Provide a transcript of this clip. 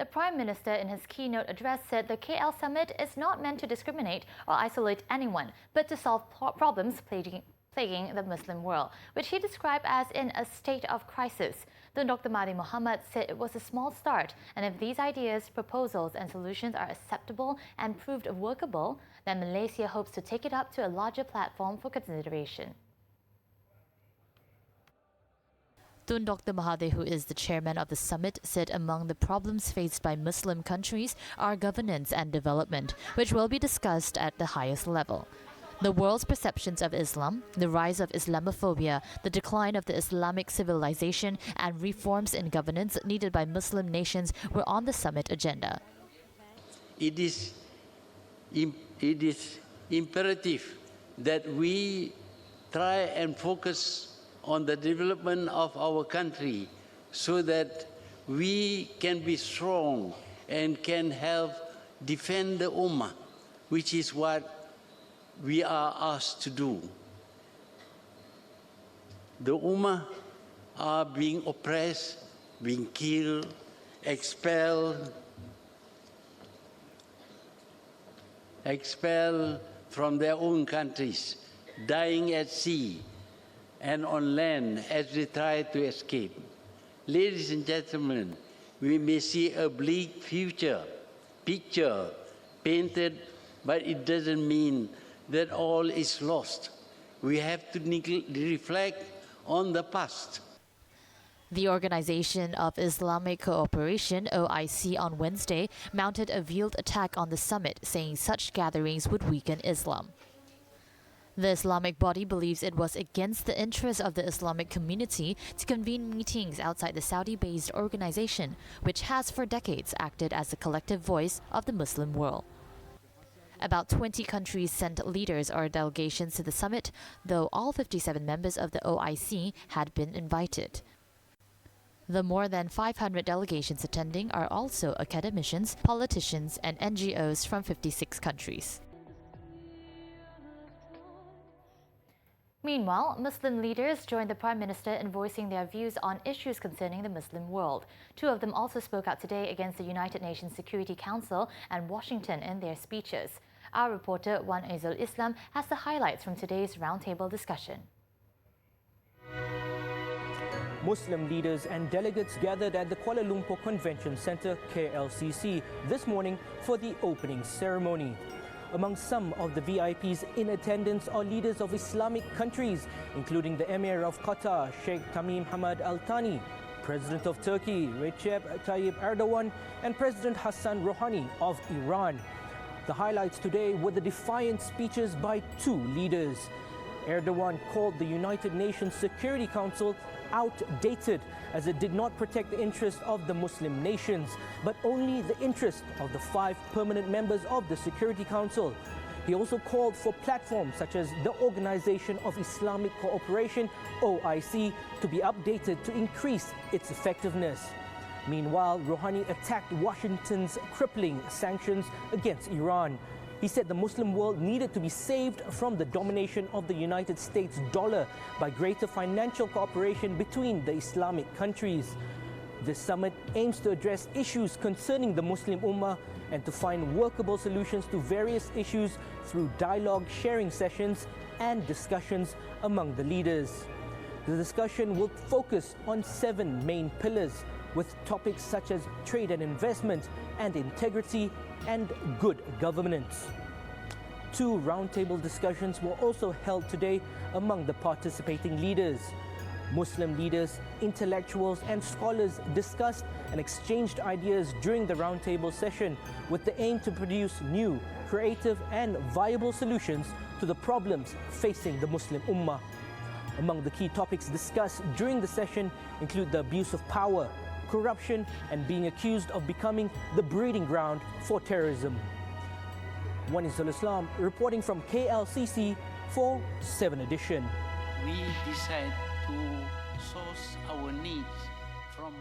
The Prime Minister in his keynote address said the KL summit is not meant to discriminate or isolate anyone, but to solve problems plaguing the Muslim world, which he described as in a state of crisis. Tun Dr. Mahathir Mohamad said it was a small start, and if these ideas, proposals and solutions are acceptable and proved workable, then Malaysia hopes to take it up to a larger platform for consideration. Tun Dr. Mahathir, who is the chairman of the summit, said among the problems faced by Muslim countries are governance and development, which will be discussed at the highest level. The world's perceptions of Islam, the rise of Islamophobia, the decline of the Islamic civilization, and reforms in governance needed by Muslim nations were on the summit agenda. It is imperative that we try and focus on the development of our country so that we can be strong and can help defend the Ummah, which is what we are asked to do. The Ummah are being oppressed, being killed, expelled from their own countries, dying at sea and on land as they try to escape. Ladies and gentlemen, we may see a bleak picture painted, but it doesn't mean that all is lost. We have to reflect on the past. The Organization of Islamic Cooperation, OIC, on Wednesday mounted a veiled attack on the summit, saying such gatherings would weaken Islam. The Islamic body believes it was against the interests of the Islamic community to convene meetings outside the Saudi-based organization, which has for decades acted as the collective voice of the Muslim world. About 20 countries sent leaders or delegations to the summit, though all 57 members of the OIC had been invited. The more than 500 delegations attending are also academicians, politicians, and NGOs from 56 countries. Meanwhile, Muslim leaders joined the Prime Minister in voicing their views on issues concerning the Muslim world. Two of them also spoke out today against the United Nations Security Council and Washington in their speeches. Our reporter, Wan Aizul Islam, has the highlights from today's roundtable discussion. Muslim leaders and delegates gathered at the Kuala Lumpur Convention Centre, KLCC, this morning for the opening ceremony. Among some of the VIPs in attendance are leaders of Islamic countries, including the Emir of Qatar, Sheikh Tamim Hamad Al Thani, President of Turkey, Recep Tayyip Erdogan, and President Hassan Rouhani of Iran. The highlights today were the defiant speeches by two leaders. Erdogan called the United Nations Security Council outdated as it did not protect the interests of the Muslim nations, but only the interests of the 5 permanent members of the Security Council. He also called for platforms such as the Organization of Islamic Cooperation, OIC, to be updated to increase its effectiveness. Meanwhile, Rouhani attacked Washington's crippling sanctions against Iran. He said the Muslim world needed to be saved from the domination of the United States dollar by greater financial cooperation between the Islamic countries. This summit aims to address issues concerning the Muslim Ummah and to find workable solutions to various issues through dialogue, sharing sessions and discussions among the leaders. The discussion will focus on 7 main pillars, with topics such as trade and investment and integrity and good governance. 2 roundtable discussions were also held today among the participating leaders. Muslim leaders, intellectuals and scholars discussed and exchanged ideas during the roundtable session with the aim to produce new, creative and viable solutions to the problems facing the Muslim Ummah. Among the key topics discussed during the session include the abuse of power, corruption and being accused of becoming the breeding ground for terrorism. Wan Aizul Islam reporting from KLCC for 7 Edition. We decide to source our needs from